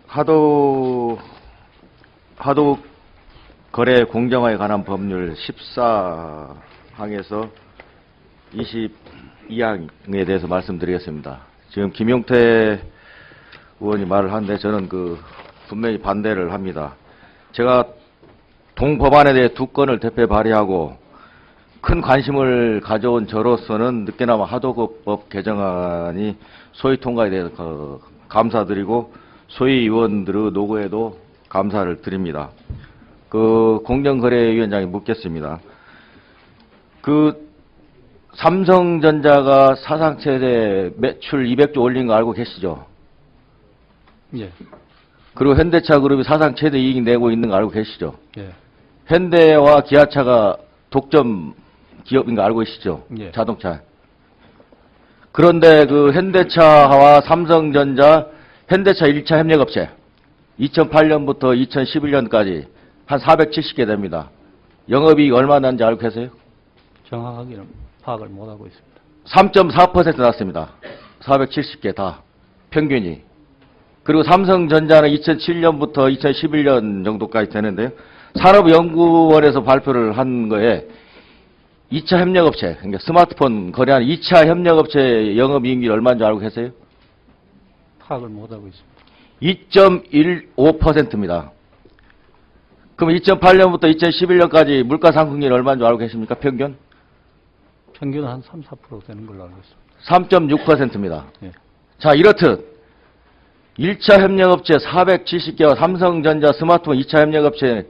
하도 거래 공정화에 관한 법률 14항에서 22항에 대해서 말씀드리겠습니다. 지금 김용태 의원이 말을 하는데 저는 분명히 반대를 합니다. 제가 동법안에 대해 2건을 대표 발의하고 큰 관심을 가져온 저로서는 늦게나마 하도급 개정안이 소위 통과에 대해서 감사드리고 소위 의원들의 노고에도 감사를 드립니다. 공정거래위원장이 묻겠습니다. 삼성전자가 사상 최대 매출 200조 올린 거 알고 계시죠? 예. 그리고 현대차그룹이 사상 최대 이익 내고 있는 거 알고 계시죠? 예. 현대와 기아차가 독점 기업인 거 알고 계시죠? 예. 자동차. 그런데 현대차와 삼성전자, 현대차 1차 협력업체 2008년부터 2011년까지 한 470개 됩니다. 영업이익 얼마 났는지 알고 계세요? 정확하게는 파악을 못하고 있습니다. 3.4% 났습니다. 470개 다 평균이. 그리고 삼성전자는 2007년부터 2011년 정도까지 되는데요. 산업연구원에서 발표를 한 거에 2차 협력업체, 그러니까 스마트폰 거래하는 2차 협력업체 영업이익률이 얼마인 줄 알고 계세요? 파악을 못하고 있습니다. 2.15%입니다. 그럼 2008년부터 2011년까지 물가상승률이 얼마인 줄 알고 계십니까? 평균? 평균 한 3, 4% 되는 걸로 알고 있습니다. 3.6%입니다. 예. 자, 이렇듯 1차 협력업체 470개와 삼성전자 스마트폰 2차 협력업체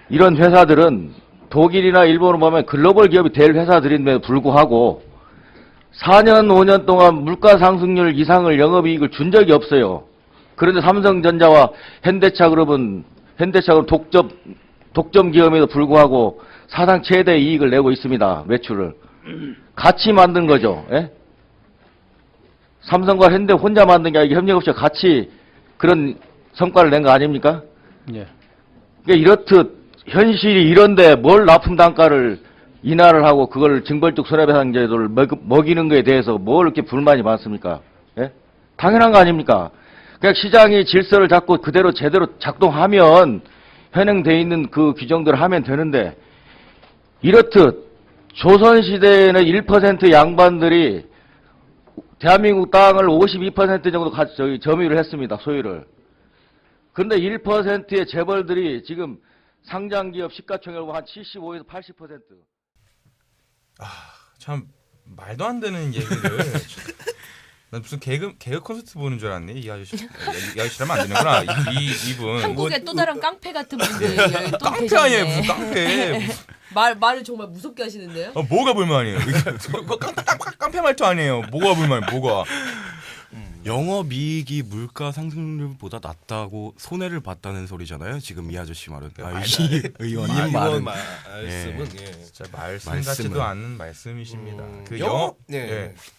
이런 회사들은 독일이나 일본으로 보면 글로벌 기업이 될 회사들인데도 불구하고 4년, 5년 동안 물가상승률 이상을 영업이익을 준 적이 없어요. 그런데 삼성전자와 현대차그룹은 독점 기업에도 불구하고 사상 최대 이익을 내고 있습니다. 매출을. 같이 만든 거죠. 예? 삼성과 현대 혼자 만든 게 아니고 협력업체가 같이 그런 성과를 낸 거 아닙니까? 예. 그러니까 이렇듯 현실이 이런데 뭘 납품단가를 인하를 하고 그걸 징벌적 손해배상제도를 먹이는 거에 대해서 뭘 이렇게 불만이 많습니까? 예? 당연한 거 아닙니까? 그냥 시장이 질서를 잡고 그대로 제대로 작동하면 현행되어 있는 그 규정대로 하면 되는데 이렇듯 조선시대에는 1% 양반들이 대한민국 땅을 52% 정도 점유를 했습니다. 소유를. 그런데 1%의 재벌들이 지금 상장기업 시가총액 한 75에서 80%. 참 말도 안 되는 얘기를. 난 무슨 개그 콘서트 보는 줄 알았네. 이 아저씨라면 안 되는구나. 이분. 한국의 또 다른 깡패 같은 분들이 여기 또 깡패 계셨네. 아니에요. 무슨 깡패. 말을 정말 무섭게 하시는데요. 뭐가 불만이에요? 깡패 말투 아니에요. 뭐가 불만이에요? 뭐가. 영업이익이 물가 상승률보다 낮다고 손해를 봤다는 소리잖아요. 지금 이 아저씨 말은. 이 의원님 말은. 말씀은 진짜 말씀 같지도 않은 말씀이십니다.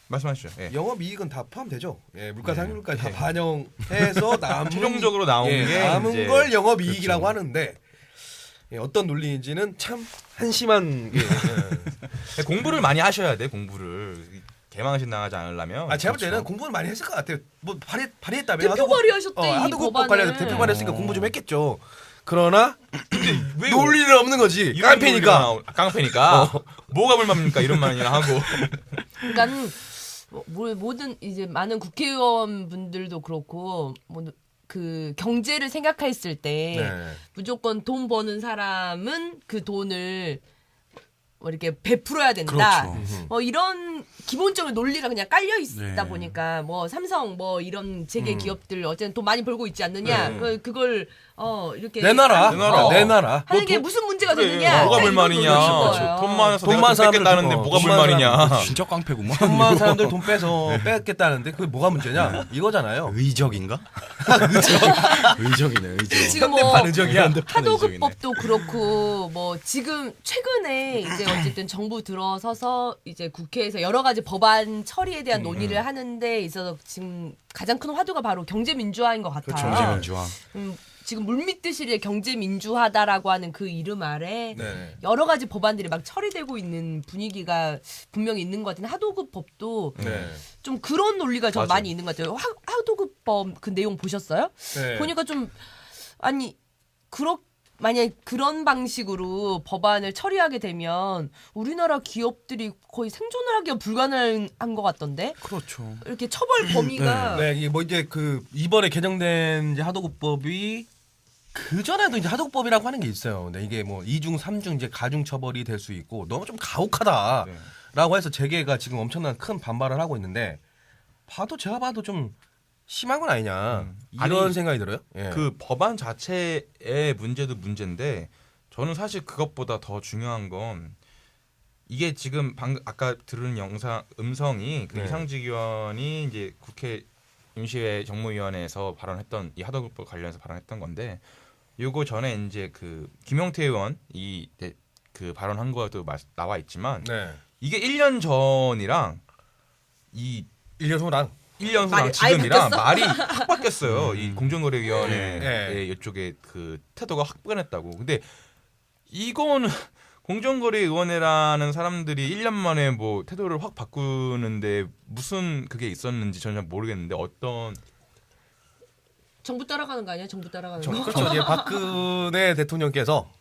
말씀하시죠. 예. 영업이익은 다 포함되죠. 예, 물가상승률까지 다 반영해서 남은 최종적으로 나오는 게 남은 이제, 걸 영업이익이라고 그렇죠. 하는데 어떤 논리인지는 참 한심한 게. 공부를 많이 하셔야 돼. 공부를. 개망신 당하지 않으려면. 제가 볼 때는 공부는 많이 했을 것 같아요. 뭐 발의했다면 대표 발의하셨대, 이 하도급 법안을. 관련 대표 발의했으니까 공부 좀 했겠죠. 그러나 왜 논리는 없는 거지. 이런 깡패니까. 깡패니까. 뭐가 불만입니까? 이런 말이나 하고. 그러니까 모든 이제 많은 국회의원분들도 그렇고 그 경제를 생각했을 때 무조건 돈 버는 사람은 그 돈을 이렇게 베풀어야 된다. 그렇죠. 이런 기본적인 논리가 그냥 깔려 있다 네. 보니까 삼성 이런 재계 기업들 어쨌든 돈 많이 벌고 있지 않느냐. 그걸 이렇게 내놔라. 하는 게 무슨 문제가 되느냐. 뭐가 불만이냐. 돈 많아서 돈 내가 많은 사람들 뺏겠다는데 뭐가 불만이냐. 진짜 깡패구만. 돈 많은 사람들 돈 빼서 뺏겠다는데 그게 뭐가 문제냐? 이거잖아요. 의적인가? 의적이네. 의적. 지금 반의적이야. 하도급법도 그렇고 지금 최근에 이제 어쨌든 정부 들어서서 이제 국회에서 여러 가지 법안 처리에 대한 논의를 하는 데 있어서 지금 가장 큰 화두가 바로 경제 민주화인 것 같아요. 경제민주화. 지금 물밑듯이 경제민주화다라고 하는 그 이름 아래 네. 여러 가지 법안들이 막 처리되고 있는 분위기가 분명히 있는 것 같은데 하도급법도 네. 좀 그런 논리가 좀 맞아요. 많이 있는 것 같아요. 하도급법 그 내용 보셨어요? 네. 보니까 좀 아니 만약에 그런 방식으로 법안을 처리하게 되면 우리나라 기업들이 거의 생존을 하기가 불가능한 것 같던데 그렇죠. 이렇게 처벌 범위가 네, 이게 뭐 이제 그 이번에 개정된 이제 하도급법이 그 전에도 이제 하도급법이라고 하는 게 있어요. 근데 이게 뭐 2중, 3중 이제 가중 처벌이 될 수 있고 너무 좀 가혹하다라고 해서 재계가 지금 엄청난 큰 반발을 하고 있는데 제가 봐도 좀 심한 건 아니냐 이런 아니, 생각이 들어요. 예. 그 법안 자체의 문제도 문제인데 저는 사실 그것보다 더 중요한 건 이게 지금 아까 들은 음성이 그 네. 이상직 의원이 이제 국회 임시회 정무위원회에서 발언했던 이 하도급법 관련해서 발언했던 건데 요거 전에 이제 그 김용태 의원이 그 발언한 거도 나와 있지만 네. 이게 1년 전이랑 이 1년 후랑 1년 말이 후랑 지금이랑 바뀌었어? 말이 확 바뀌었어요. 이 공정거래위원회 네. 이쪽에 그 태도가 확 변했다고. 근데 이거는 공정거래위원회라는 사람들이 1년 만에 뭐 태도를 확 바꾸는데 무슨 그게 있었는지 전혀 모르겠는데 어떤 정부 따라가는 거 아니야? 정부 따라가는 거. 그렇죠. 이제 박근혜 대통령께서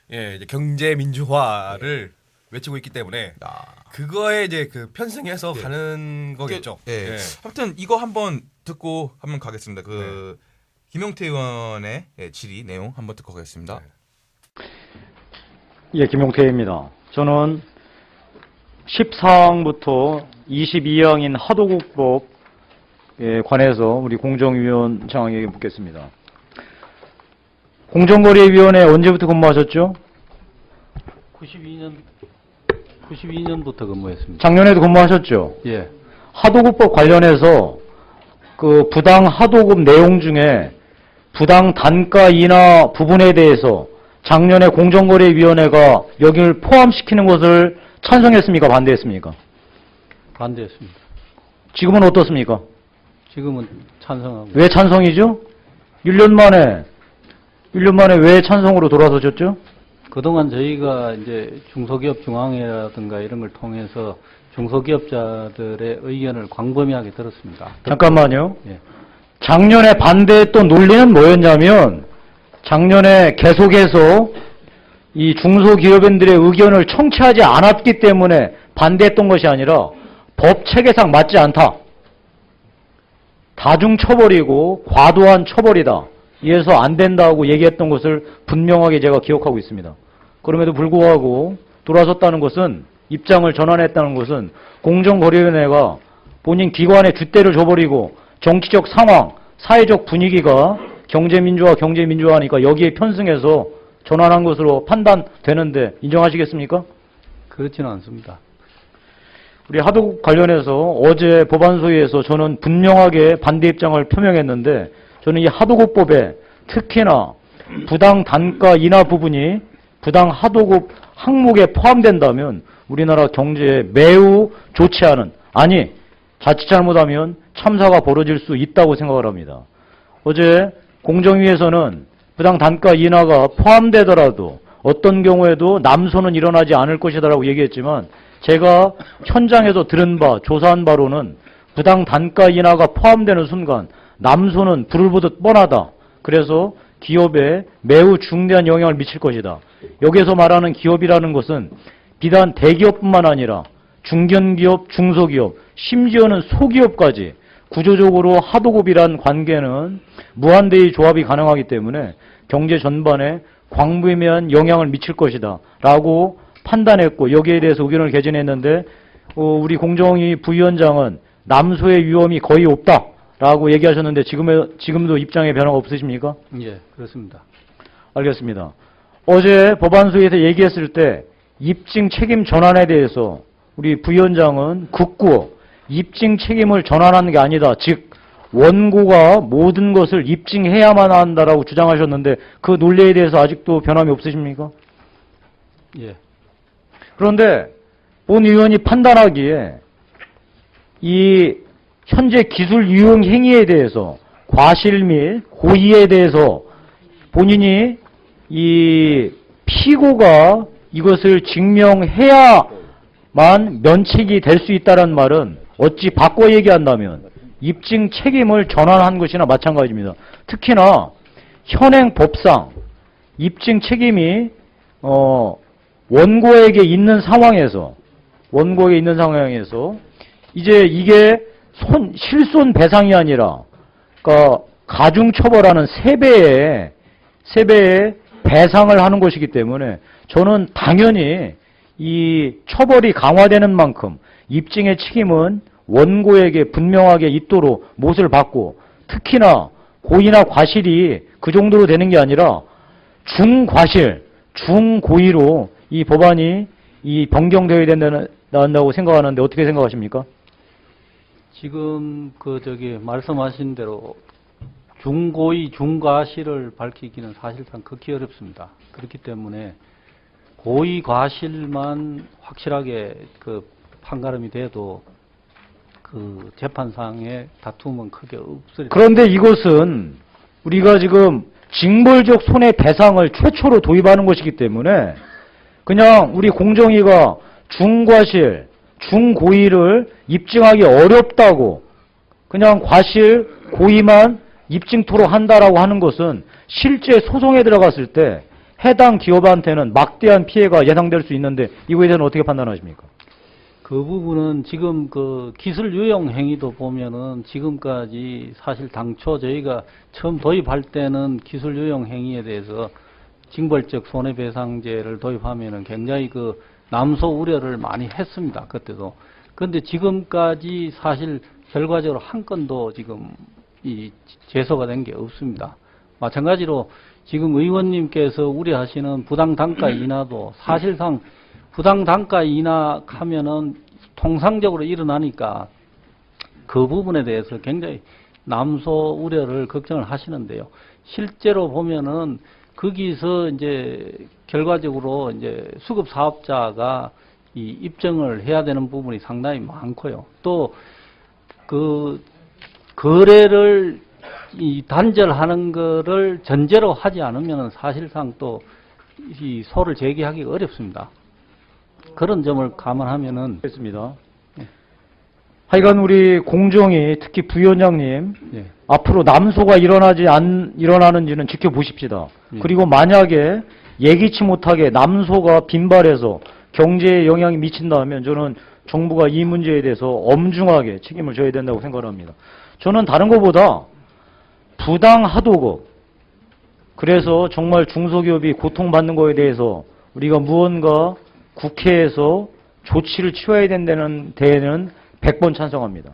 이제 경제 민주화를 외치고 있기 때문에 그거에 이제 그 편승해서 예. 가는 거겠죠. 예. 예. 아무튼 이거 한번 듣고 한번 가겠습니다. 그 김용태 의원의 질의 내용 한번 듣고 가겠습니다. 예, 김용태입니다. 저는 14항부터 22항인 하도급법에 관해서 우리 공정위원장에게 묻겠습니다. 공정거래위원회 언제부터 근무하셨죠? 92년부터 근무했습니다. 작년에도 근무하셨죠? 예. 하도급법 관련해서 그 부당 하도급 내용 중에 부당 단가 인하 부분에 대해서 작년에 공정거래위원회가 여기를 포함시키는 것을 찬성했습니까? 반대했습니까? 반대했습니다. 지금은 어떻습니까? 지금은 찬성하고. 왜 찬성이죠? 1년 만에 왜 찬성으로 돌아서셨죠? 그동안 저희가 이제 중소기업 중앙회라든가 이런 걸 통해서 중소기업자들의 의견을 광범위하게 들었습니다. 잠깐만요. 예. 작년에 반대했던 논리는 뭐였냐면 작년에 계속해서 이 중소기업인들의 의견을 청취하지 않았기 때문에 반대했던 것이 아니라 법 체계상 맞지 않다. 다중처벌이고 과도한 처벌이다. 이래서 안 된다고 얘기했던 것을 분명하게 제가 기억하고 있습니다. 그럼에도 불구하고 돌아섰다는 것은 입장을 전환했다는 것은 공정거래위원회가 본인 기관의 줏대를 줘버리고 정치적 상황, 사회적 분위기가 경제민주화하니까 여기에 편승해서 전환한 것으로 판단되는데 인정하시겠습니까? 그렇지는 않습니다. 우리 하도급 관련해서 어제 법안소위에서 저는 분명하게 반대 입장을 표명했는데 저는 이 하도급법에 특히나 부당 단가 인하 부분이 부당 하도급 항목에 포함된다면 우리나라 경제에 매우 좋지 않은, 아니 자칫 잘못하면 참사가 벌어질 수 있다고 생각을 합니다. 어제 공정위에서는 부당 단가 인하가 포함되더라도 어떤 경우에도 남손은 일어나지 않을 것이다라고 얘기했지만 제가 현장에서 들은 바, 조사한 바로는 부당 단가 인하가 포함되는 순간 남손은 불을 보듯 뻔하다. 그래서 기업에 매우 중대한 영향을 미칠 것이다. 여기서 말하는 기업이라는 것은 비단 대기업뿐만 아니라 중견기업, 중소기업, 심지어는 소기업까지 구조적으로 하도급이란 관계는 무한대의 조합이 가능하기 때문에 경제 전반에 광범위한 영향을 미칠 것이다 라고 판단했고 여기에 대해서 의견을 개진했는데 우리 공정위 부위원장은 남소의 위험이 거의 없다 라고 얘기하셨는데 지금도 입장에 변화가 없으십니까? 예, 그렇습니다. 알겠습니다. 어제 법안소위에서 얘기했을 때 입증 책임 전환에 대해서 우리 부위원장은 극구 입증 책임을 전환하는 게 아니다. 즉 원고가 모든 것을 입증해야만 한다라고 주장하셨는데 그 논리에 대해서 아직도 변함이 없으십니까? 예. 그런데 본 의원이 판단하기에 이 현재 기술 유용 행위에 대해서 과실 및 고의에 대해서 본인이 이 피고가 이것을 증명해야만 면책이 될 수 있다는 말은 어찌 바꿔 얘기한다면 입증 책임을 전환한 것이나 마찬가지입니다. 특히나 현행 법상 입증 책임이 원고에게 있는 상황에서 이제 이게 실손 배상이 아니라 그러니까 가중 처벌하는 3배의 배상을 하는 것이기 때문에 저는 당연히 이 처벌이 강화되는 만큼 입증의 책임은 원고에게 분명하게 있도록 못을 받고 특히나 고의나 과실이 그 정도로 되는 게 아니라 중과실, 중고의로 이 법안이 이 변경되어야 된다고 생각하는데 어떻게 생각하십니까? 지금 말씀하신 대로 중고의 중과실을 밝히기는 사실상 극히 어렵습니다. 그렇기 때문에 고의 과실만 확실하게 판가름이 돼도 재판상의 다툼은 크게 없을. 그런데 이것은 우리가 지금 징벌적 손해배상을 최초로 도입하는 것이기 때문에 그냥 우리 공정위가 중과실, 중고의를 입증하기 어렵다고 그냥 과실, 고의만 입증토록 한다라고 하는 것은 실제 소송에 들어갔을 때 해당 기업한테는 막대한 피해가 예상될 수 있는데 이거에 대해서는 어떻게 판단하십니까? 그 부분은 지금 기술 유용 행위도 보면은 지금까지 사실 당초 저희가 처음 도입할 때는 기술 유용 행위에 대해서 징벌적 손해배상제를 도입하면은 굉장히 남소 우려를 많이 했습니다. 그때도. 그런데 지금까지 사실 결과적으로 한 건도 지금 제소가 된 게 없습니다. 마찬가지로 지금 의원님께서 우려하시는 부당 단가 인하도 사실상 부당 단가 인하하면은 통상적으로 일어나니까 그 부분에 대해서 굉장히 남소 우려를 걱정을 하시는데요. 실제로 보면은 거기서 이제 결과적으로 이제 수급 사업자가 이 입증을 해야 되는 부분이 상당히 많고요. 또 거래를 단절하는 거를 전제로 하지 않으면 사실상 또 이 소를 제기하기가 어렵습니다. 그런 점을 감안하면은 됐습니다. 하여간 우리 공정위 특히 부위원장님 예. 앞으로 남소가 일어나는지는 지켜보십시다. 예. 그리고 만약에 예기치 못하게 남소가 빈발해서 경제에 영향이 미친다면 저는 정부가 이 문제에 대해서 엄중하게 책임을 져야 된다고 생각합니다. 저는 다른 것보다 부당 하도급 그래서 정말 중소기업이 고통받는 거에 대해서 우리가 무언가 국회에서 조치를 취해야 된다는 데에는 100번 찬성합니다.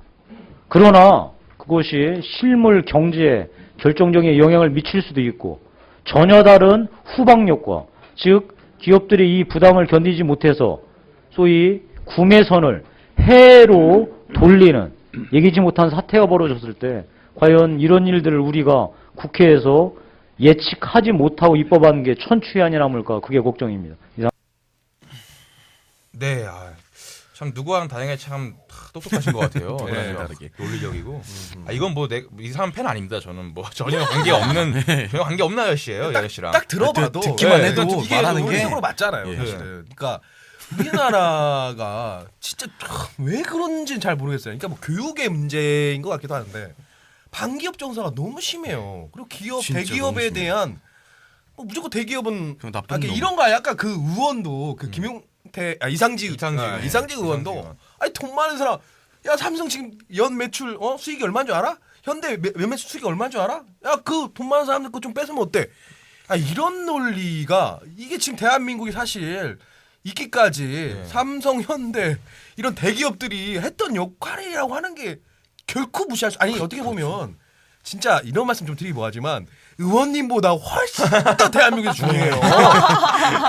그러나 그것이 실물 경제에 결정적인 영향을 미칠 수도 있고 전혀 다른 후방효과, 즉 기업들이 이 부담을 견디지 못해서 소위 구매선을 해로 돌리는 예기치 못한 사태가 벌어졌을 때 과연 이런 일들을 우리가 국회에서 예측하지 못하고 입법하는 게 천추의 아니라물까 그게 걱정입니다. 네, 참 누구와는 다르게 참 똑똑하신 것 같아요. 네, 다르게 논리적이고. 이건 이 사람 팬 아닙니다. 저는 전혀 관계 없는 전혀 관계 없는 아저씨예요. 이 아저씨랑. 딱 들어봐도 듣기만 해도 이게 말하는 게 논리적으로 맞잖아요. 예. 사실은. 그러니까 우리나라가 진짜 왜 그런지는 잘 모르겠어요. 그러니까 뭐 교육의 문제인 것 같기도 하는데 반기업 정서가 너무 심해요. 그리고 진짜 대기업에 너무 대한 무조건 대기업은 그냥 나쁜 놈. 이런 거야. 약간 그 의원도 김용태 이상직 의원도 아니 돈 많은 사람 야 삼성 지금 연 매출 수익이 얼마인 줄 알아? 현대 매매수 수익이 얼마인 줄 알아? 야 그 돈 많은 사람들 거 좀 뺏으면 어때? 이런 논리가 이게 지금 대한민국이 사실 있기까지 삼성, 현대 이런 대기업들이 했던 역할이라고 하는 게 결코 무시할 수 어떻게 보면 진짜 이런 말씀 좀 드리기 뭐하지만 의원님보다 훨씬 더 대한민국에서 중요해요.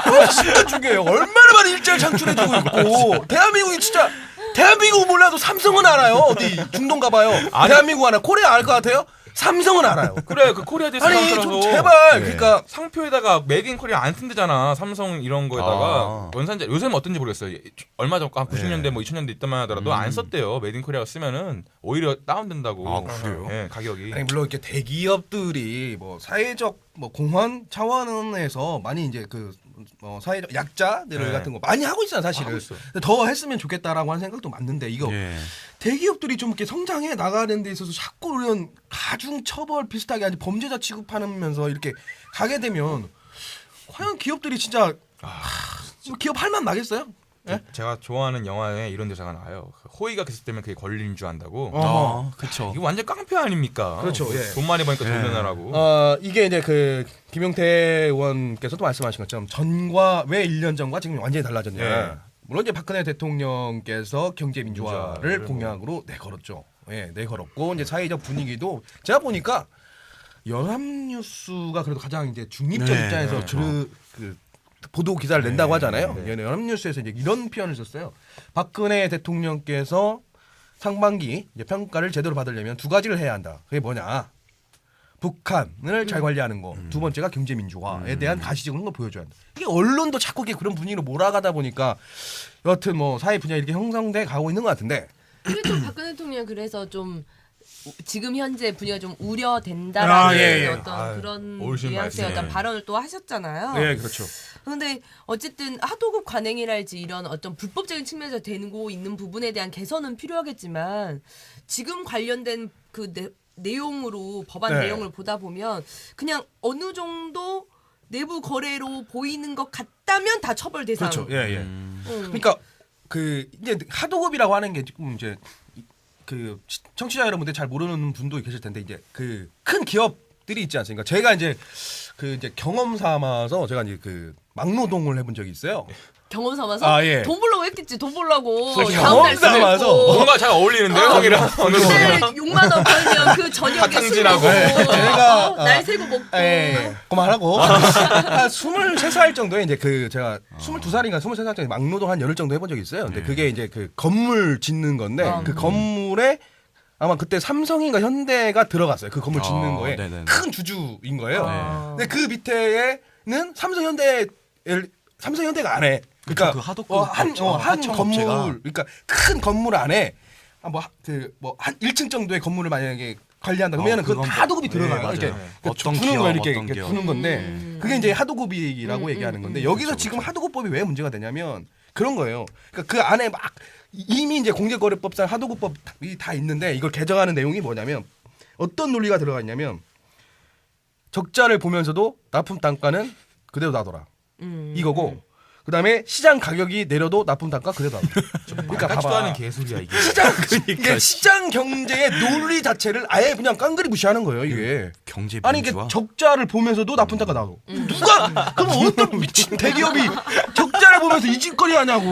훨씬 더 중요해요. 얼마나 많은 일자리 창출해주고 있고 대한민국이 진짜 대한민국 몰라도 삼성은 알아요. 어디 중동 가봐요. 대한민국 알아. 코리아 알 것 같아요? 삼성은 알아요. 그래 그 코리아 데스 아니 상표라서 좀 제발 네. 그러니까 상표에다가 메이드 인 코리아 안 쓴대잖아. 삼성 이런 거에다가 원산자 요새는 어떤지 모르겠어요. 얼마 전 한 90년대 뭐 2000년대 있다만 하더라도 안 썼대요. 메이드 인 코리아 쓰면은 오히려 다운된다고. 아, 그래요? 예, 가격이. 아니 물론 이렇게 대기업들이 뭐 사회적 뭐 공헌 차원에서 많이 이제 그 사회적 약자들 네. 같은 거 많이 하고 있잖아 사실은. 하고 있어. 근데 더 했으면 좋겠다라고 하는 생각도 맞는데 이거 예. 대기업들이 좀 이렇게 성장해 나가는 데 있어서 자꾸 이런 가중 처벌 비슷하게 아니 범죄자 취급하면서 이렇게 가게 되면 과연 기업들이 진짜 기업 할 만 나겠어요? 예? 제가 좋아하는 영화에 이런 대사가 나와요. 호의가 계속 되면 그게 권리인 줄 안다고. 그렇죠. 이거 완전 깡패 아닙니까? 그렇죠, 예. 돈 많이 버니까 돈 예. 내놔라고. 이게 이제 그 김용태 의원께서도 말씀하신 것처럼 전과 왜 1년 전과 지금 완전히 달라졌냐. 예. 물론 이제 박근혜 대통령께서 경제 민주화를 민주화를 공약으로 내걸었죠. 예, 내걸었고 이제 사회적 분위기도 제가 보니까 연합뉴스가 그래도 가장 이제 중립적 네, 입장에서 그렇죠. 그 보도 기사를 낸다고 하잖아요. 네. 연합뉴스에서 이제 이런 표현을 썼어요. 박근혜 대통령께서 상반기 이제 평가를 제대로 받으려면 두 가지를 해야 한다. 그게 뭐냐? 북한을 잘 관리하는 거. 두 번째가 경제 민주화에 대한 가시적인 걸 보여줘야 한다. 이게 언론도 자꾸 이게 그런 분위기로 몰아가다 보니까 여하튼 뭐 사회 분야 이렇게 형성돼 가고 있는 것 같은데. 근데 좀 박근혜 대통령 그래서 좀 지금 현재 분위기가 좀 우려된다라는 예, 예. 어떤 그런 옳으신 뉘앙스의 어떤 말씀. 발언을 또 하셨잖아요. 네, 그렇죠. 근데 어쨌든 하도급 관행이랄지 이런 어떤 불법적인 측면에서 되고 있는 부분에 대한 개선은 필요하겠지만 지금 관련된 그 내용으로 법안 네. 내용을 보다 보면 그냥 어느 정도 내부 거래로 보이는 것 같다면 다 처벌 대상. 그렇죠. 예, 예. 음. 그러니까 그 이제 하도급이라고 하는 게 조금 이제 그 청취자 여러분들 잘 모르는 분도 계실 텐데 이제 그 큰 기업들이 있지 않습니까? 제가 이제 그 이제 경험 삼아서 제가 이제 그 막노동을 해본 적이 있어요. 경험 삼아서 아, 예. 돈 벌려고 했겠지. 돈 벌려고 그래서 다음날 경험 삼아서 쓰고 뭔가 잘 어울리는데요, 형이랑. 어느 정도. 6만 원 벌면 그 저녁에 술 사탕진하고. 먹고 네, 제가, 날 새고 먹고 예, 그만하고 한 23살 정도에 이제 그 제가 22살인가 23살 정도에 막노동 한 열흘 정도 해본 적이 있어요. 근데 그게 이제 그 건물 짓는 건데 그 건물에 아마 그때 삼성인가 현대가 들어갔어요. 그 건물 짓는 거에 네네네. 큰 주주인 거예요. 아. 근데 그 밑에는 삼성현대가 안 해. 그러니까 그 하도급 한 하청 건물, 업체가. 그러니까 큰 건물 안에 한 1층 정도의 건물을 만약에 관리한다 그러면 그건 그건 다 하도급이 네, 들어가요. 맞아요. 이렇게 어떤 주는 기업, 거 이렇게, 어떤 이렇게 기업. 주는 건데 그게 이제 하도급이라고 얘기하는 건데 여기서 그렇죠, 지금 하도급법이 왜 문제가 되냐면 그런 거예요. 그러니까 그 안에 막 이미 이제 공제거래법상 하도급법이 다 있는데 이걸 개정하는 내용이 뭐냐면 어떤 논리가 들어가 있냐면 적자를 보면서도 납품 단가는 그대로 놔둬라. 이거고 그다음에 시장 가격이 내려도 납품 단가 그대로 놔둬라. 그러니까 같지도 봐봐. 않은 개소리야 이게. 이게 시장 경제의 논리 자체를 아예 그냥 깡그리 무시하는 거예요, 이게. 경제 아니 이게 민주화. 적자를 보면서도 납품 단가 놔둬. 누가 그럼 어떤 미친 대기업이 적자를 보면서 이 짓거리 하냐고.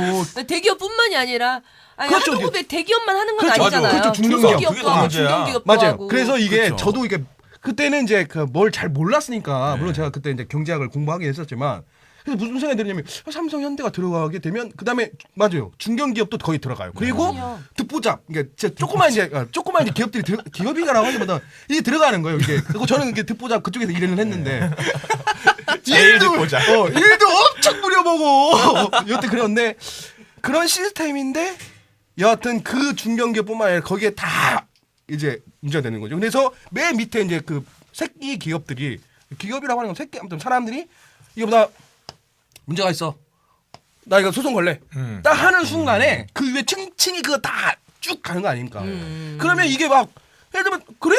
대기업뿐만이 아니라 아니, 그렇죠. 하도급에 대기업만 하는 건 그렇죠. 아니잖아요. 그렇죠. 중견기업. 그게 중소기업도 더 하고 문제야. 중견기업도 맞아요. 하고. 그래서 이게 그렇죠. 저도 이게 그때는 이제 그 뭘 잘 몰랐으니까 물론 제가 그때 이제 경제학을 공부하긴 했었지만 그래서 무슨 생각이 들냐면 삼성 현대가 들어가게 되면 그다음에 맞아요. 중견기업도 거의 들어가요. 그리고 그럼요. 듣보잡 그러니까 진짜 조그만 이제 기업들이 기업이가라고 하기보다 이게 들어가는 거예요. 이게 그리고 저는 이게 듣보잡 그쪽에서 일을 했는데 제일 듣보잡. 일도 엄청 부려보고 여튼 그런데 그런 시스템인데 여하튼 그 중견기업뿐만 아니라 거기에 다 이제 문제가 되는 거죠. 그래서 맨 밑에 이제 그 새끼 기업들이 기업이라고 하는 건 새끼 아무튼 사람들이 이거보다 문제가 있어. 나 이거 소송 걸래. 딱 하는 순간에 그 위에 층층이 그거 다 쭉 가는 거 아닙니까? 그러면 이게 막 예를 들면 그래?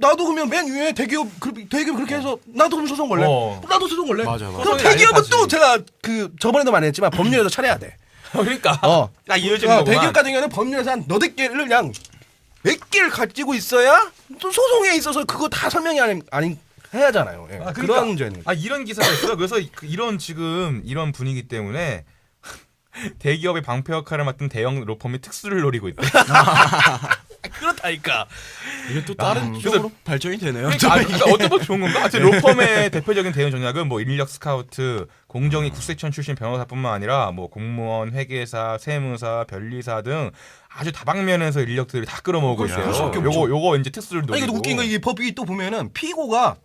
나도 그러면 맨 위에 대기업 그렇게 해서 나도 그럼 소송 걸래. 나도 소송 걸래. 맞아. 그럼 소송이 대기업은 아니까지. 또 제가 그 저번에도 많이 했지만 법률에서 차려야 돼. 그러니까. 딱 이어지는 거구만. 대기업 같은 경우는 법률에서 한 너댓 개를 그냥 몇 개를 가지고 있어야 또 소송에 있어서 그거 다 설명이 아닌 해야 하잖아요. 예. 그러니까, 그런 문제는. 이런 기사가 있어요. 그래서 이런 지금 이런 분위기 때문에 대기업의 방패 역할을 맡은 대형 로펌이 특수를 노리고 있대. 그렇다니까. 이게 또 다른 그래서- 쪽으로 발전이 되네요. 그러니까 어떤 거 좋은 건가? 하여튼 로펌의 대표적인 대응 전략은 뭐 인력 스카우트, 공정위 국세청 출신 변호사뿐만 아니라 뭐 공무원, 회계사, 세무사, 변리사 등 아주 다방면에서 인력들이 다 끌어모으고 있어요. 그럴 수밖에 없죠. 요거 이제 특수를 노리고. 아니 근데 웃긴 건 이게 법이 또 보면은 피고가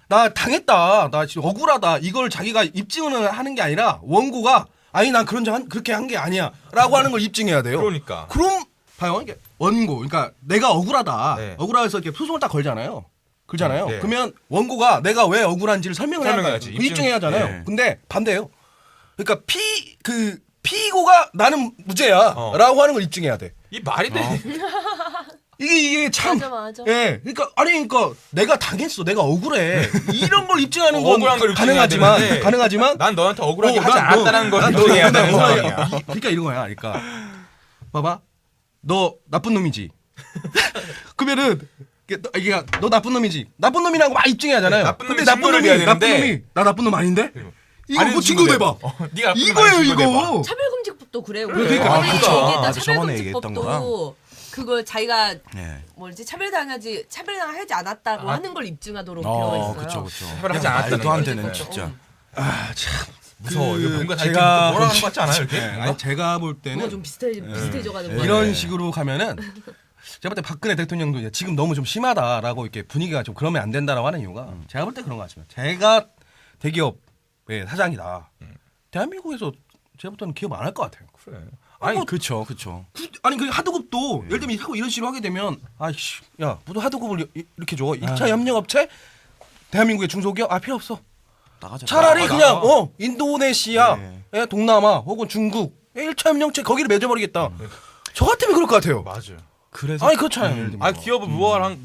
나 당했다, 나 지금 억울하다 이걸 자기가 입증을 하는 게 아니라 원고가 아니 난 그렇게 한 게 아니야라고 하는 걸 입증해야 돼요. 그러니까. 그럼 봐요 이게 원고, 그러니까 내가 억울하다, 네. 억울해서 이렇게 소송을 딱 걸잖아요. 그러잖아요. 네. 그러면 원고가 내가 왜 억울한지를 설명해야 설명해야지. 입증해야 하잖아요. 네. 근데 반대예요. 그러니까 피고가 나는 무죄야라고 하는 걸 입증해야 돼. 이 말이 돼. 이게 참. 맞아. 예. 그러니까 내가 당했어. 내가 억울해. 이런 걸 입증하는 건 억울한 걸 입증해야 되는데 가능하지만 난 너한테 억울하게 어, 하지 난 않았다는 걸 난 입증해야 너- 되는 너- 상황이야. 그러니까 이런 거야. 그러니까 봐봐. 너 나쁜 놈이지. 그러면은 이게 너 나쁜 놈이지. 나쁜 놈이라고 막 입증해야잖아요. 네, 나쁜 근데 놈이 증거를 해야 되는데. 나 나쁜 놈 아닌데? 이거 아닌 뭐 증거 증거 내봐. 내봐. 네가 나쁜 놈 이거예요 아닌 증거 이거. 내봐. 차별금지법도 그래요. 그러니까. 원래 그러니까. 얘기했던 아, 저번에 얘기했던 차별금지법도 그걸 자기가 네. 차별당하지 않았다고 하는 걸 입증하도록 되어 있어요. 그쵸. 차별하지 않았다는 말도 안 거지. 되는 네. 진짜. 무서워. 이거 뭔가 제가 제가 뭐라 하는 것 같지 않아요? 이렇게? 아니, 제가 볼 뭔가 때는 좀 비슷해져가는 거예요. 이런 식으로 가면은 제가 볼 때 박근혜 대통령도 이제 지금 너무 좀 심하다라고 이렇게 분위기가 좀 그러면 안 된다라고 하는 이유가 제가 볼 때 그런 것 같습니다. 제가 대기업의 사장이다. 대한민국에서 제가 볼 때는 기업 안 할 것 같아요. 그래. 아니 그쵸. 아니 그 하도급도 예를 들면 하고 이런 식으로 하게 되면 아이씨 야 모두 하도급을 이렇게 줘. 2차 협력업체 대한민국의 중소기업 필요 없어. 나가자. 차라리 나가. 그냥 인도네시아, 네. 예, 동남아 혹은 중국 1차 협력체 거기를 맺어버리겠다. 저 같으면 그럴 것 같아요. 맞아. 그래서 아니 그렇잖아요. 예를 들면. 아 기업을 무화한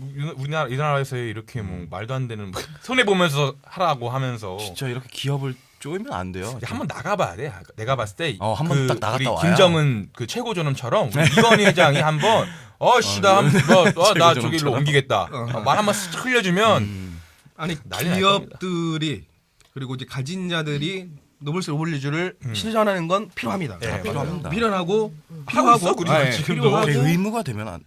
이 나라에서 이렇게 뭐 말도 안 되는 손해 보면서 하라고 하면서 진짜 이렇게 기업을 쪼이면 안 돼요. 한번 나가봐야 돼. 내가 봤을 때 한번 딱 나갔다 우리 와야. 김정은 그 최고존엄처럼 우리 이건희 회장이 한번 나 저기로 옮기겠다. 말 한번 쓱 흘려주면 아니 난리 날 기업들이 그리고 이제 가진 자들이 노벨스 오블리주를 실현하는 건 필요합니다. 네, 필요합니다. 필요하고 하고 있어, 우리가 예, 지금도. 필요하고 이게 의무가 되면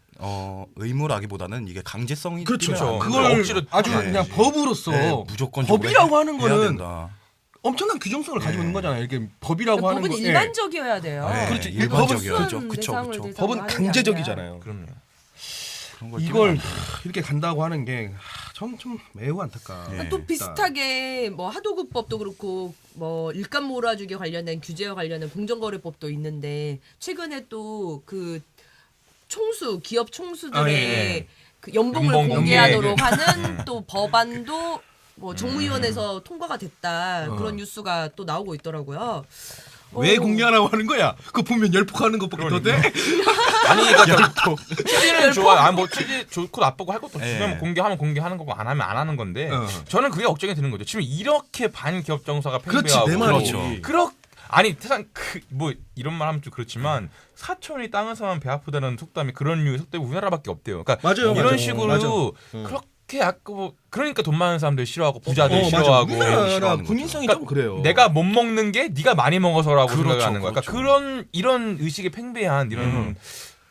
의무라기보다는 이게 강제성이 그렇죠. 뛰면 안 그걸 돼요. 억지로 아주 해야지. 그냥 법으로서 무조건적으로 법이라고 하는 해야 거는 된다. 엄청난 규정성을 가지고 있는 거잖아요. 이렇게 법이라고 하는 법은 거. 일반적이어야 돼요. 네, 그렇지. 일반적이죠. 그쵸. 대상을 예. 대상으로 법은 하는 게 강제적이잖아요. 그럼요. 그런 걸 이걸 뛰면 이렇게 간다고 하는 게 좀 매우 안타까워. 네. 또 비슷하게 뭐 하도급법도 그렇고 뭐 일감 몰아주기 관련된 규제와 관련된 공정거래법도 있는데 최근에 또 그 기업 총수들의 예. 그 연봉을 연봉 공개하도록 하는 또 법안도 뭐 정무위원회에서 통과가 됐다 그런 뉴스가 또 나오고 있더라고요. 왜 공개하라고 하는 거야? 그거 보면 열폭하는 것밖에 더 돼? 아니 그러니까 취지는 좋아. 뭐 취지 좋고 나쁘고 할 것도 없어. 예. 그냥 공개하면 공개하는 거고 안 하면 안 하는 건데 저는 그게 걱정이 되는 거죠. 지금 이렇게 반기업 정서가 그렇지, 팽배하고 내 말이지. 아니 세상 뭐 이런 말 하면 좀 그렇지만 사촌이 땅을 사면 배 아프다는 속담이 그런 류의 속담이 우리나라밖에 없대요. 그러니까 맞아요, 이런 맞아요. 식으로 맞아. 그렇게 약간 뭐 그러니까 돈 많은 사람들 싫어하고 부자들 맞아. 싫어하고 우리나라 싫어하는 국민성이 거죠. 좀 그래요. 내가 못 먹는 게 네가 많이 먹어서라고 그렇죠, 생각하는 거야. 그러니까 그렇죠. 이런 의식이 팽배한 이런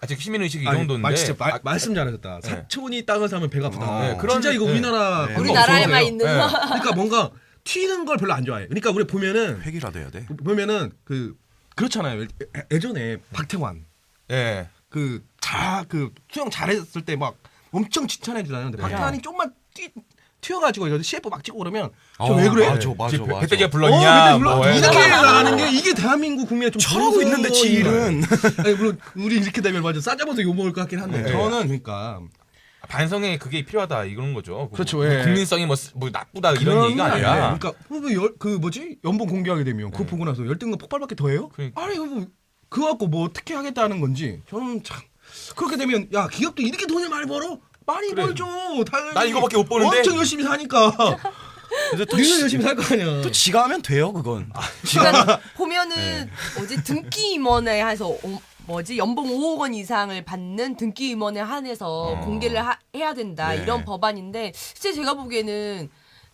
아직 시민 의식이 이 아니, 정도인데 진짜 말씀 잘하셨다. 네. 사촌이 땅을 사면 배가 아프다. 네, 그런- 진짜 이거 네. 우리나라 네. 그런 거 우리나라에만 없어서요. 있는 네. 거. 그러니까 뭔가 튀는 걸 별로 안 좋아해. 그러니까 우리 보면은 회기라도 해야 돼. 그렇잖아요. 예전에 박태환 예. 그 수영 잘했을 때 막 엄청 칭찬해주잖아요. 근데 박태환이 좀만 튀어가지고 여기 CF 막 찍고 그러면 저 왜 그래? 맞아. 배때기가 불렀냐? 물론 뭐 이렇게 나가는 게 이게 대한민국 국민의 좀 잘하고 부러운 있는데 지 일은. 아니, 물론 우리 이렇게 되면 맞아 싸잡아서 욕 먹을 것 같긴 한데 네. 저는 그러니까 반성에 그게 필요하다 이런 거죠. 그렇죠, 뭐 예. 국민성이 뭐 나쁘다 이런 그런 얘기가 게 아니라 그러니까 연봉 공개하게 되면 그거 보고 나서 열등감 폭발밖에 더해요? 그러니까. 아니 그거 갖고 뭐 어떻게 하겠다는 건지 저는 참 그렇게 되면 야 기업도 이렇게 돈을 많이 벌어? 많이 그래. 벌죠. 당연히 나 이거밖에 못 버는데? 엄청 열심히 사니까. 근데 또 니는 열심히 살 거 아니야. 또 지가 하면 돼요, 그건. 그러니까 보면은 등기 임원에 해서 연봉 5억 원 이상을 받는 등기 임원에 한해서 공개를 해야 된다 이런 법안인데 실제 제가 보기에는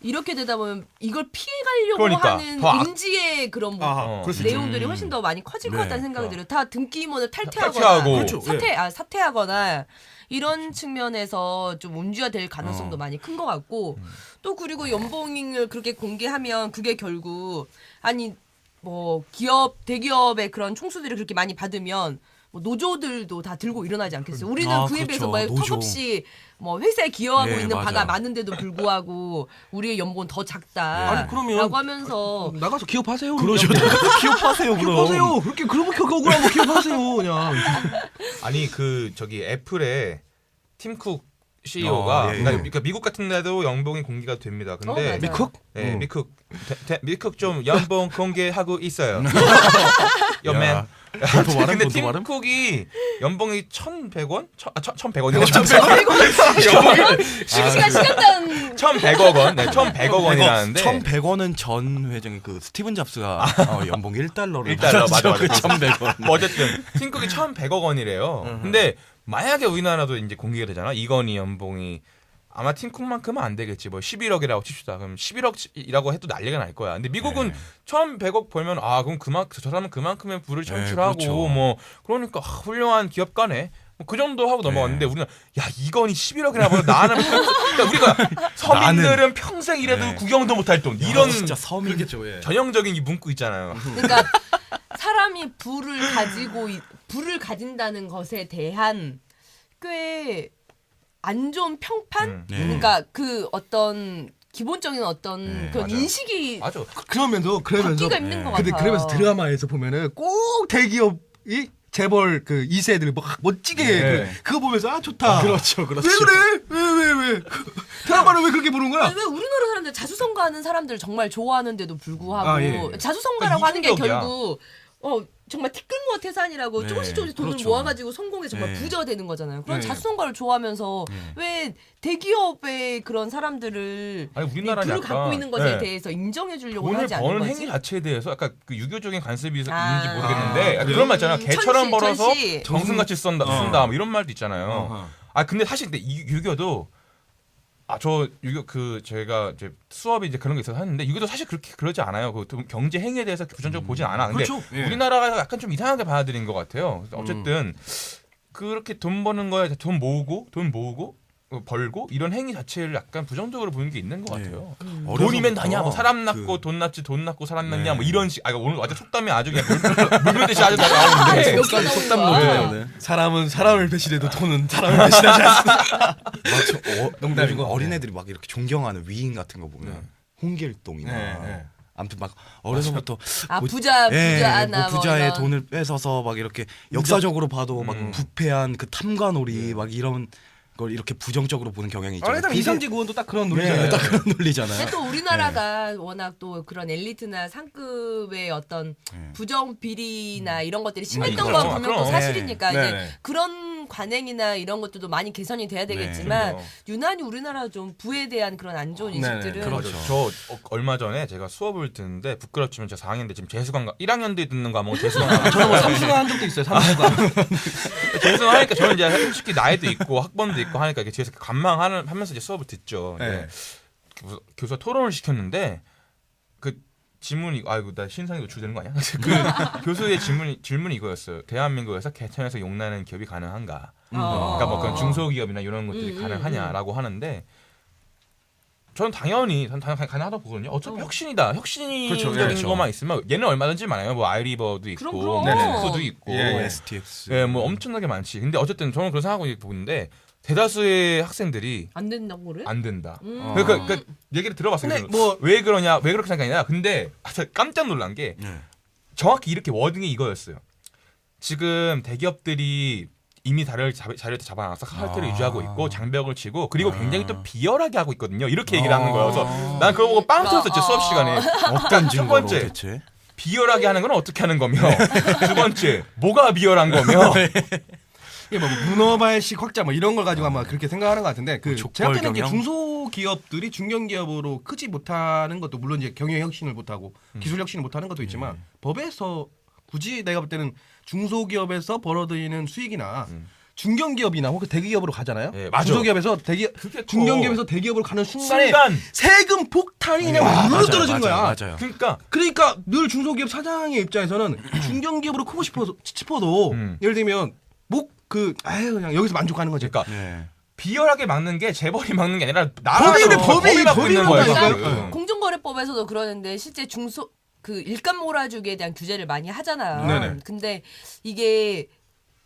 이렇게 되다 보면 이걸 피해가려고 그러니까, 하는 더 인지의 그런 뭐 아, 그럴 수 있죠. 내용들이 훨씬 더 많이 커질 것 네. 같다는 생각이 들어요. 다 등기임원을 탈퇴하거나 탈퇴하고. 그렇죠. 사퇴하거나 이런 측면에서 좀 문제화될 가능성도 많이 큰 것 같고 또 그리고 연봉을 그렇게 공개하면 그게 결국 아니 뭐 대기업의 그런 총수들이 그렇게 많이 받으면 뭐 노조들도 다 들고 일어나지 않겠어요. 우리는 아, 그에 비해서 그렇죠. 뭐 노조. 턱없이 뭐 회사에 기여하고 네, 있는 맞아요. 바가 많은데도 불구하고 우리의 연봉은 더 작다. 아니, 그러면 라고 하면서 나가서 기업하세요. 그러죠. 기업하세요, 그럼. 기업하세요. 그렇게 그러면 억울하고 기업하세요. 그냥. 아니 저기 애플의 팀쿡 CEO가 예, 예. 그러니까 미국 같은 데도 연봉이 공개가 됩니다. 근데 맞아요. 미쿡? 네, 미쿡 좀 연봉 공개하고 있어요. 연맨. 야. 본토 발음, 근데 본토 발음? 팀쿡이 연봉이 1,100원? 1,100원이요. 시간당 1,100억 원. 네, 1,100억 원이라는데 1,100원은 전 회장이 그 스티븐 잡스가 연봉 1달러를 1달러, 맞아. 그 1,100원. 뭐 어쨌든 팀쿡이 1,100억 원이래요. 근데 만약에 우리나라도 이제 공개가 되잖아. 이건희 연봉이 아마 팀쿡만큼은 안 되겠지. 뭐 11억이라고 칩시다. 그럼 11억이라고 해도 난리가 날 거야. 근데 미국은 1,100억 벌면 그럼 저 사람은 그만큼의 부를 창출하고 그렇죠. 뭐 그러니까 훌륭한 기업가네. 뭐 그 정도 하고 넘어갔는데 우리는 야 이건희 11억이나 벌어 나는 그러니까 우리가 서민들은 평생 일해도 네. 구경도 못할 돈 이런 진짜 서민. 그렇겠죠. 예. 전형적인 이 문구 있잖아요. 그러니까 사람이 부를 가진다는 것에 대한 꽤 안 좋은 평판? 네. 그러니까 그 어떤 기본적인 어떤 네, 그런 맞아요. 인식이 맞아. 그러면서 바뀌기가 힘든 것 근데 같아요. 그러면서 드라마에서 보면은 꼭 대기업이 재벌 그 2세들 막 멋지게 네. 그거 보면서 좋다. 그렇죠, 그렇죠. 왜 그래? 왜? 드라마를 왜 그렇게 보는 거야? 아니, 왜 우리나라 사람들 자수성가하는 사람들 정말 좋아하는데도 불구하고 아, 예. 자수성가라고 그러니까 하는 게 이중적이야. 결국 정말 티끌모아 태산이라고 네, 조금씩 돈을 그렇죠. 모아가지고 성공해 정말 네. 부자가 되는 거잖아요. 그런 네. 자수성가를 좋아하면서 왜 대기업의 그런 사람들을 아니, 우리나라는 불을 약간, 갖고 있는 것에 네. 대해서 인정해 주려고 돈을 하지 않는 버는 거지? 행위 자체에 대해서 약간 그 유교적인 관습이 있는지 아. 모르겠는데 아, 그런 말 있잖아. 개처럼 천시, 벌어서 천시. 정승같이 쓴다 뭐 이런 말도 있잖아요. 근데 사실 근데 이 유교도 저 유교 저희가 이제 수업이 이제 그런 게 있어서 하는데 유교도 사실 그렇게 그러지 않아요. 그 경제 행위에 대해서 부정적으로 보진 않아. 근데 그렇죠. 예. 우리나라가 약간 좀 이상하게 받아들인 것 같아요. 그래서 어쨌든 그렇게 돈 버는 거에 돈 모으고 벌고 이런 행위 자체를 약간 부정적으로 보는 게 있는 것 같아요. 돈이면 다냐, 뭐 사람 낳고 돈 낳지, 돈 낳고 사람 낳냐, 네. 뭐 이런 식. 오늘 완전 속담이 아주 그냥 물밀듯이 아주 나오는데. 속담 네. 사람은 사람을 배신해도 돈은 사람을 배신하지 않습니다. 농담이고 어린애들이 막 이렇게 존경하는 위인 같은 거 보면 홍길동이나 네. 아무튼 막 어려서부터 뭐- 부자나 뭐 부자의 이런. 돈을 뺏어서 막 이렇게 역사적으로 봐도 막 부패한 그 탐관오리 막 이런 걸 이렇게 부정적으로 보는 경향이 있잖아요. 일단 그게- 이상직 의원도 딱 그런 네, 논리잖아요. 딱 그런 논리잖아요. 근데 또 우리나라가 워낙 또 그런 엘리트나 상급의 어떤 부정 비리나 이런 것들이 심했던 그럼, 건 분명 또 그럼. 사실이니까 네. 이제 네. 그런 관행이나 이런 것들도 많이 개선이 돼야 되겠지만 그럼요. 유난히 우리나라 좀 부에 대한 그런 안 좋은 네, 인식들은 네, 그렇죠. 저 얼마 전에 제가 수업을 듣는데 부끄럽지만 제가 4학년인데 지금 재수강 1학년들이 듣는 과목은 재수강 저는 뭐 삼수가 한 적도 있어요. 삼수가. 재수강 하니까 저는 이제 솔직히 나이도 있고 학번도 있고 하니까 이렇게 뒤에서 관망하면서 이제 수업을 듣죠. 네. 교수가 토론을 시켰는데 그 질문이 아이고 나 신상이 노출되는 거 아니야? 그 교수의 질문이 이거였어요. 대한민국에서 개천에서 용나는 기업이 가능한가? 그러니까 뭐 그런 중소기업이나 이런 것들이 가능하냐라고 하는데 저는 당연히 가능하다고 보거든요. 어차피 혁신적인 그렇죠, 그렇죠. 것만 있으면 얘는 얼마든지 많아요. 뭐 아이리버도 있고, 그럼. 뭐 네네. 푸도 있고, STX. 예, 뭐 엄청나게 많지. 근데 어쨌든 저는 그런 생각하고 보는데 대다수의 학생들이 안 된다고 그래? 안 된다. 그러니까 얘기를 들어봤어요. 근데 그래서 뭐- 왜 그러냐, 왜 그렇게 생각하냐. 근데 저 깜짝 놀란 게 네. 정확히 이렇게 워딩이 이거였어요. 지금 대기업들이 이미 자리를 잡아놔서 카르텔을 유지하고 있고 장벽을 치고 그리고 굉장히 또 비열하게 하고 있거든요. 이렇게 얘기를 하는 거예요. 그래서 난 그거 보고 빵 터졌죠. 수업 시간에. 어떤 첫 증거로 번째 대체? 비열하게 하는 건 어떻게 하는 거며 두 번째 뭐가 비열한 거며 이게 뭐 문어발식 확장 뭐 이런 걸 가지고 아마 그렇게 생각하는 것 같은데 그 족벌 제가 때는 이제 경영? 중소기업들이 중견기업으로 크지 못하는 것도 물론 이제 경영 혁신을 못하고 기술 혁신을 못하는 것도 있지만 법에서 굳이 내가 볼 때는 중소기업에서 벌어들이는 수익이나 중견기업이나 혹은 대기업으로 가잖아요. 예, 맞아. 중소기업에서 그게 커. 중견기업에서 대기업으로 가는 순간에 순간. 세금 폭탄이 그냥 물로 떨어지는 거야. 맞아요. 그러니까 그러니까 늘 중소기업 사장의 입장에서는 중견기업으로 크고 싶어도 예를 들면 그냥 여기서 만족하는 거지. 그러니까 네. 비열하게 막는 게 재벌이 막는 게 아니라 법이 막고 있는 거예요. 막다니까요. 지금. 공정거래법에서도 그러는데 실제 그 일감 몰아주기에 대한 규제를 많이 하잖아요. 네네. 근데 이게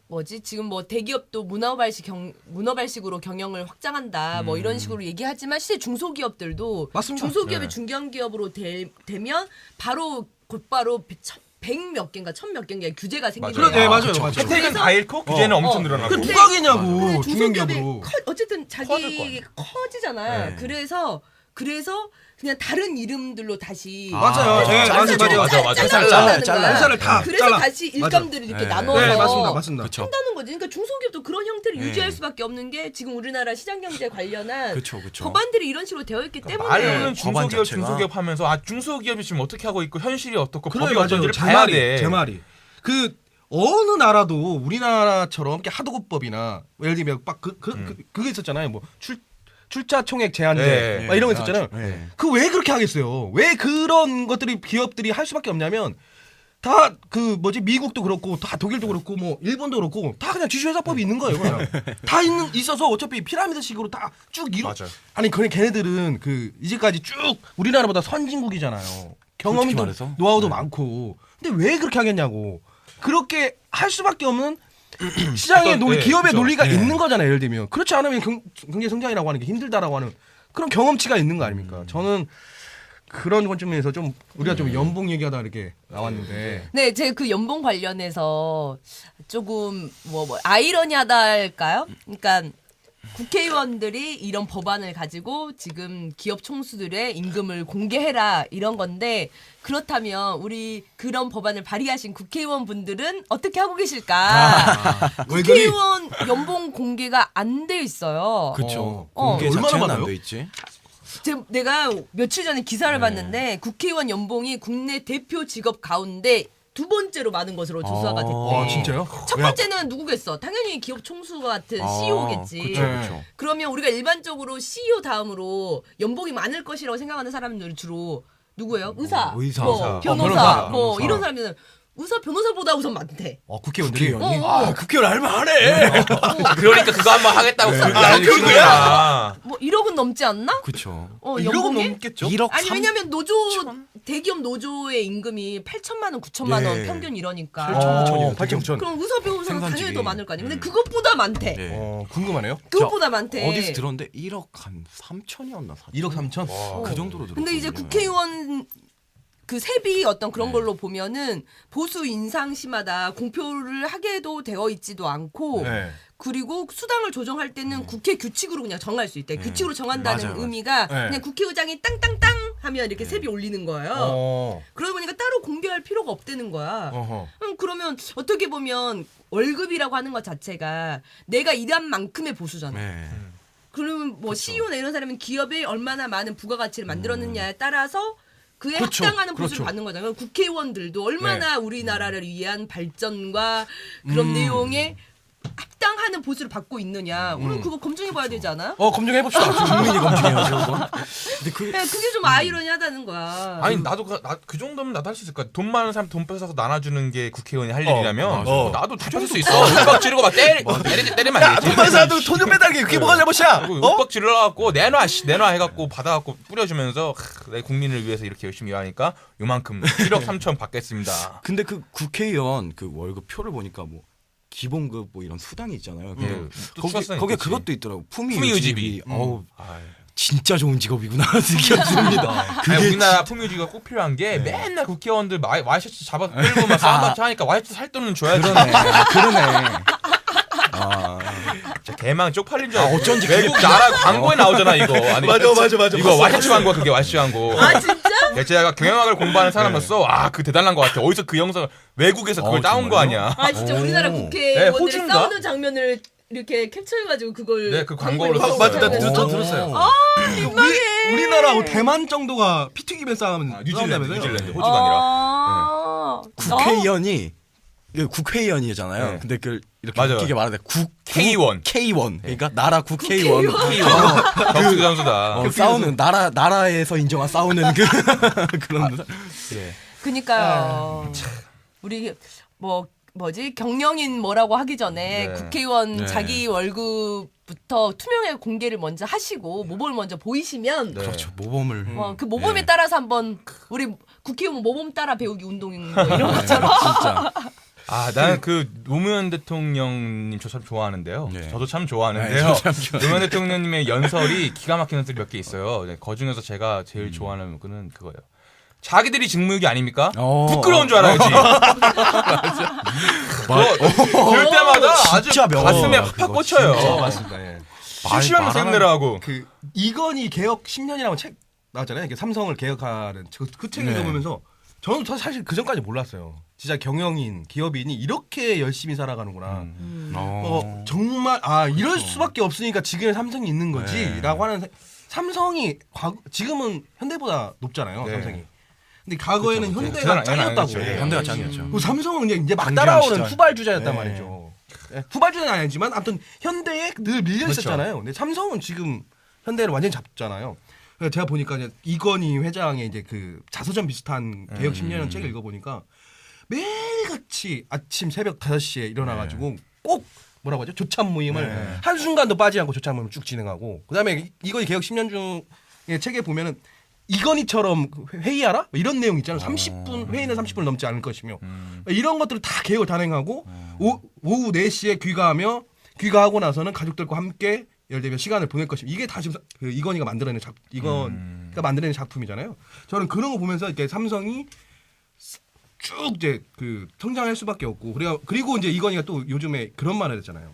뭐지? 지금 뭐 대기업도 문어발식으로 경영을 확장한다. 뭐 이런 식으로 얘기하지만 실제 중소기업들도 맞습니다. 중소기업이 네. 중견기업으로 되면 곧바로 100 몇 개인가 1000 몇 개인가 규제가 생기는 네, 맞아요. 그쵸, 맞아요. 그쵸. 혜택은 다 잃고 규제는 엄청 늘어나고. 그 누가 하겠냐고 근데 중견기업으로. 어쨌든 커질 거 자기 아니야. 커지잖아요. 네. 그래서 그냥 다른 이름들로 다시 맞아요. 네, 맞아. 잘라. 회사를 다 그래서 잘라. 다시 일감들을 이렇게 네. 나눠서 네, 맞습니다. 그쵸. 한다는 거지. 그러니까 중소기업도 그런 형태를 네. 유지할 수밖에 없는 게 지금 우리나라 시장경제 관련한 그쵸. 법안들이 이런 식으로 되어 있기 때문에 말로는 법안 자체가. 중소기업 하면서 중소기업이 지금 어떻게 하고 있고 현실이 어떻고 그래 법이 맞아요. 어떤지를 제 봐야 말이, 돼. 제 말이. 그 어느 나라도 우리나라처럼 이렇게 하도급법이나 예를 들면 막 그게 있었잖아요. 뭐 출자 총액 제한제 네. 막 이런 거 있었잖아요. 네. 그 왜 그렇게 하겠어요? 왜 그런 것들이 기업들이 할 수밖에 없냐면 다 미국도 그렇고 다 독일도 그렇고 뭐 일본도 그렇고 다 그냥 지주회사법이 있는 거예요. 그냥 다 있어서 어차피 피라미드식으로 다 쭉 맞아요. 아니 그래 걔네들은 그 이제까지 쭉 우리나라보다 선진국이잖아요. 경험도 말해서? 노하우도 네. 많고. 근데 왜 그렇게 하겠냐고. 그렇게 할 수밖에 없는 시장의 어떤, 논리, 네, 기업의 그렇죠. 논리가 네. 있는 거잖아요. 예를 들면 그렇지 않으면 경제 성장이라고 하는 게 힘들다라고 하는 그런 경험치가 있는 거 아닙니까? 저는 그런 관점에서 좀 우리가 좀 연봉 얘기하다 이렇게 나왔는데 네, 제 그 연봉 관련해서 조금 아이러니하다 할까요? 그러니까 국회의원들이 이런 법안을 가지고 지금 기업 총수들의 임금을 공개해라 이런 건데 그렇다면 우리 그런 법안을 발의하신 국회의원 분들은 어떻게 하고 계실까? 국회의원 연봉 공개가 안 돼 있어요. 그쵸. 어. 공개 얼마나 자체는 받아요? 안 돼 있지. 내가 며칠 전에 기사를 봤는데 국회의원 연봉이 국내 대표 직업 가운데 두 번째로 많은 것으로 조사가 됐대. 아 진짜요? 첫 번째는 누구겠어? 당연히 기업 총수 같은 CEO겠지. 그쵸, 그쵸. 그러면 우리가 일반적으로 CEO 다음으로 연봉이 많을 것이라고 생각하는 사람들은 주로 누구예요? 의사, 의사. 뭐, 변호사. 변호사, 뭐 변호사. 이런 사람들은 의사, 변호사보다 우선 많대. 국회의원들이 국회의원 할만하네. 그러니까 그거 한번 하겠다고 그거야. 뭐 1억은 넘지 않나? 그쵸. 1억은 연봉이? 넘겠죠? 1억 아니 왜냐면 대기업 노조의 임금이 8천만 원, 9천만 원 네. 평균 이러니까. 8,000이요. 8,000. 그럼 의사 변호사는 당연히 생산직이. 더 많을 거 아니야. 근데 그것보다 많대. 네. 궁금하네요. 그것보다 많대. 어디서 들었는데 1억 한 3천이었나? 1억 3천. 그 정도로 들었거든요. 근데 이제 국회의원 그 세비 어떤 그런 걸로 보면은 보수 인상 시마다 공표를 하게도 되어 있지도 않고 네. 그리고 수당을 조정할 때는 국회 규칙으로 그냥 정할 수 있대. 규칙으로 정한다는 맞아요, 맞아요. 의미가 네. 그냥 국회의장이 땅땅땅 하면 이렇게 세비 올리는 거예요. 그러다 보니까 따로 공개할 필요가 없다는 거야. 그러면 어떻게 보면 월급이라고 하는 것 자체가 내가 일한 만큼의 보수잖아. 네. 그러면 뭐 CEO나 이런 사람은 기업에 얼마나 많은 부가가치를 만들었느냐에 따라서 그에 그렇죠. 합당하는 보수를 그렇죠. 받는 거잖아요. 국회의원들도 얼마나 우리나라를 위한 발전과 그런 내용에 합당하는 보수를 받고 있느냐. 우리는 그거 검증해봐야 되지 않아요? 검증해 봅시다. 국민이 검증해야죠, 그건. 근데 그 네, 그게 좀 아이러니하다는 거야. 아니 나도 그 정도면 나도 할 수 있을 거야. 돈 많은 사람 돈 뺏어서 나눠주는 게 국회의원이 할 일이라면 나도 뺏을 수 있어. 윽박 지르고 막 때리면 안 되지. 돈만사도 돈좀 빼달게 그게 뭐가 잘못이야? 윽박 질러갖고 내놔 해갖고 받아갖고 뿌려주면서 내 국민을 위해서 이렇게 열심히 일하니까 요만큼 1억 3천 받겠습니다. 근데 그 국회의원 그 월급 표를 보니까 뭐 기본급 뭐 이런 수당이 있잖아요. 또 거기에 추가성이 있겠지. 그것도 있더라고. 품위유지비. 품위유지비. 어우, 아이. 진짜 좋은 직업이구나 느꼈습니다. 아니, 우리나라 품위유지가 꼭 필요한 게 맨날 국회의원들 와이셔츠 잡아 끌고 막 싸움같이 하니까 와이셔츠 살 돈은 줘야지. 그러네. 진짜 개망 쪽팔린 줄 알고. 어쩐지 외국 그게 나라 광고에 나오잖아 이거. 아니, 맞아. 이거 와이셔츠 광고야 그게 와이셔츠 광고. 아 진짜? 제가 경영학을 공부하는 사람으로서 그 대단한 것 같아. 어디서 그 영상을 외국에서 그걸 따온 거 아니야. 아 진짜 우리나라 네, 국회의원들이 호주인가? 싸우는 장면을 이렇게 캡처해가지고 그걸 네, 그 광고로 광고로 썼어요. 맞아, 나 썼어요. 들었어요. 민망해. 우리나라 대만 정도가 피튀기면 싸우면 뉴질랜드 호주가 아니라. 아, 국회의원이 국회의원이잖아요. 네. 근데 그 이렇게 맞아요. 웃기게 말하는데 K1. K1 그러니까 나라 국회의원 격투 선수다. 싸우는 나라에서 인정한 싸우는 그런 그니까요. 우리 뭐지 경영인 뭐라고 하기 전에 네. 국회의원 네. 자기 월급부터 투명하게 공개를 먼저 하시고 모범을 먼저 보이시면 네. 그렇죠 모범을 그 모범에 예. 따라서 한번 우리 국회의원 모범 따라 배우기 운동 뭐 이런 것처럼 진짜 아, 나는 그 노무현 대통령님 저 참 좋아하는데요. 네. 저도 참 좋아하는데요. 네, 저도 참 좋아해요. 노무현 대통령님의 연설이 기가 막힌 연설이 몇 개 있어요. 네, 그 중에서 제가 제일 좋아하는 거는 그거예요. 자기들이 직무유기 아닙니까? 부끄러운 줄 알아야지. 그거 들을 때마다 아주 진짜 명- 가슴에 그거 팍팍 꽂혀요. 진짜 맞습니다. 예. 심심하면 책내라고. 그 이건희 개혁 10년이라고 책 나왔잖아요. 이게 삼성을 개혁하는 그 책 네. 읽어보면서 저는 사실 그 전까지 몰랐어요. 진짜 경영인, 기업인이 이렇게 열심히 살아가는구나. 정말 이럴 수밖에 없으니까 지금의 삼성이 있는 거지라고 하는 삼성이 지금은 현대보다 높잖아요. 네. 삼성이. 근데 과거에는 그쵸. 현대가 네, 짱이었다고. 그쵸. 네, 현대가 짱이었죠. 그 삼성은 이제 막 강경 따라오는 시절. 후발주자였단 네. 말이죠. 예, 후발주자는 아니지만 아무튼 현대에 늘 밀려 그렇죠. 있었잖아요. 근데 삼성은 지금 현대를 완전히 잡잖아요. 그래서 제가 보니까 이제 이건희 회장의 이제 그 자서전 비슷한 개혁 10년 책을 읽어보니까 매일같이 아침 새벽 5시에 일어나가지고 꼭 뭐라고 하죠? 조참 모임을 한순간도 빠지지 않고 조참 모임을 쭉 진행하고 그다음에 이건희 개혁 10년 중에 책에 보면은 이건희처럼 회의하라? 뭐 이런 내용 있잖아요. 30분 회의는 30분 넘지 않을 것이며 이런 것들을 다 계획을 단행하고 오후 4시에 귀가하고 나서는 가족들과 함께 예를 들면 시간을 보낼 것이며 이게 다 지금 그 이건희가 만들어낸 이건희가 만들어낸 작품이잖아요. 저는 그런 거 보면서 이렇게 삼성이 쭉 이제 그 성장할 수밖에 없고 그리고 이제 이건희가 또 요즘에 그런 말을 했잖아요.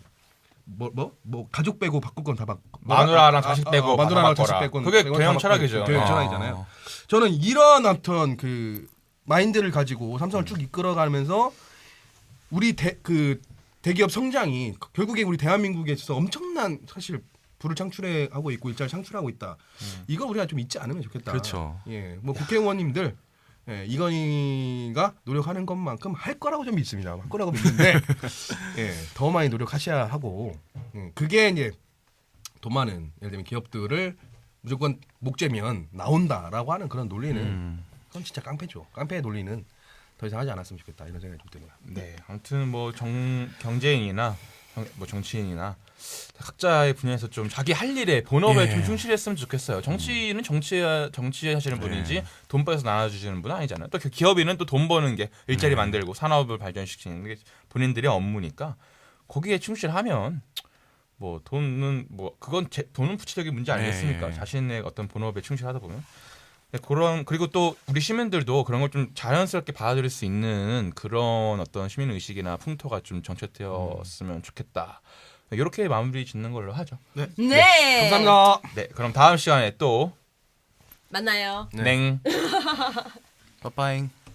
뭐 가족 빼고 바꿀 건 다 바꿔. 마누라랑 자식 빼고 마누라랑 바꿔라. 자식 빼고 그게 경영 철학이죠. 경영 철학이잖아요. 저는 이런 어떤 그 마인드를 가지고 삼성을 쭉 이끌어가면서 우리 대기업 성장이 결국에 우리 대한민국에 있어서 엄청난 사실 부를 창출하고 있고 일자리 창출하고 있다. 이걸 우리가 좀 잊지 않으면 좋겠다. 그렇죠. 예, 뭐 국회의원님들 이건희가 노력하는 것만큼 할 거라고 좀 믿습니다. 할 거라고 믿는데 더 많이 노력하셔야 하고 그게 이제 돈 많은 예를 들면 기업들을 무조건 목재면 나온다라고 하는 그런 논리는 그건 진짜 깡패죠. 깡패의 논리는 더 이상 하지 않았으면 좋겠다 이런 생각이 좀 듭니다. 네, 아무튼 뭐 경제인이나 뭐 정치인이나 각자의 분야에서 좀 자기 할 일에 본업에 좀 충실했으면 좋겠어요. 정치인은 정치 하시는 분이지 돈 벌어서 나눠주시는 분은 아니잖아요. 또 기업인은 또 돈 버는 게 일자리 만들고 산업을 발전시키는 게 본인들의 업무니까 거기에 충실하면 뭐 돈은 뭐 그건 돈은 부치적인 문제 아니겠습니까? 자신의 어떤 본업에 충실하다 보면. 그리고 또 우리 시민들도 그런 걸 좀 자연스럽게 받아들일 수 있는 그런 어떤 시민 의식이나 풍토가 좀 정착되었으면 좋겠다. 이렇게 마무리 짓는 걸로 하죠. 네. 감사합니다. 네, 그럼 다음 시간에 또 만나요. 냉. 빠빠잉.